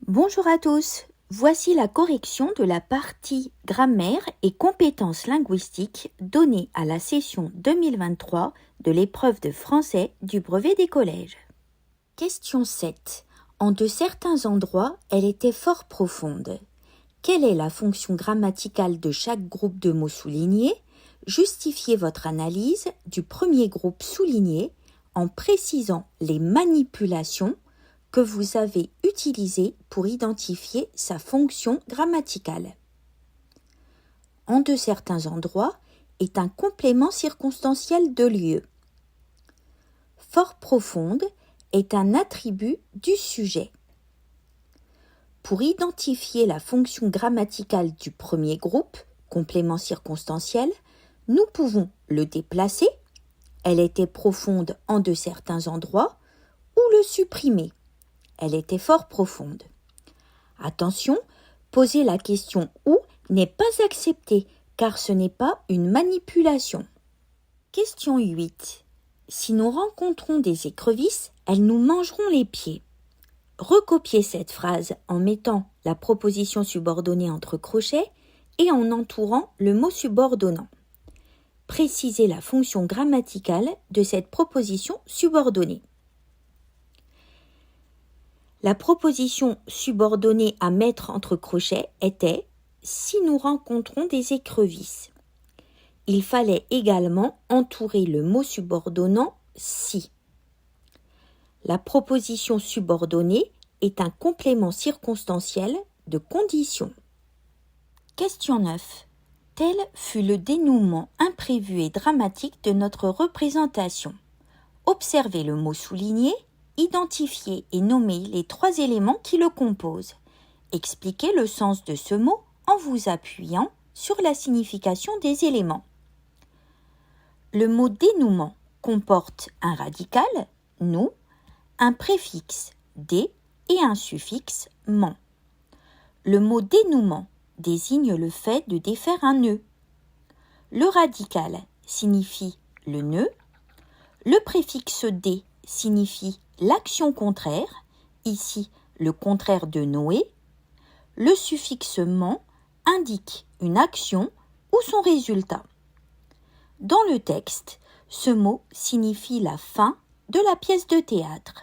Bonjour à tous, voici la correction de la partie grammaire et compétences linguistiques donnée à la session 2023 de l'épreuve de français du brevet des collèges. Question 7. En de certains endroits, elle était fort profonde. Quelle est la fonction grammaticale de chaque groupe de mots soulignés? Justifiez votre analyse du premier groupe souligné en précisant les manipulations que vous avez utilisées pour identifier sa fonction grammaticale. En de certains endroits est un complément circonstanciel de lieu. Fort profonde est un attribut du sujet. Pour identifier la fonction grammaticale du premier groupe, complément circonstanciel, nous pouvons le déplacer, elle était profonde en de certains endroits, ou le supprimer, elle était fort profonde. Attention, poser la question « où » n'est pas accepté, car ce n'est pas une manipulation. Question 8. Si nous rencontrons des écrevisses, elles nous mangeront les pieds. Recopiez cette phrase en mettant la proposition subordonnée entre crochets et en entourant le mot subordonnant. Précisez la fonction grammaticale de cette proposition subordonnée. La proposition subordonnée à mettre entre crochets était « si nous rencontrons des écrevisses ». Il fallait également entourer le mot subordonnant « si ». La proposition subordonnée est un complément circonstanciel de condition. Question 9. Tel fut le dénouement imprévu et dramatique de notre représentation. Observez le mot souligné, identifiez et nommez les 3 éléments qui le composent. Expliquez le sens de ce mot en vous appuyant sur la signification des éléments. Le mot dénouement comporte un radical, nous, un préfixe des et un suffixe ment. Le mot dénouement désigne le fait de défaire un nœud. Le radical signifie le nœud. Le préfixe des signifie l'action contraire, ici le contraire de Noé. Le suffixe ment indique une action ou son résultat. Dans le texte, ce mot signifie la fin de la pièce de théâtre.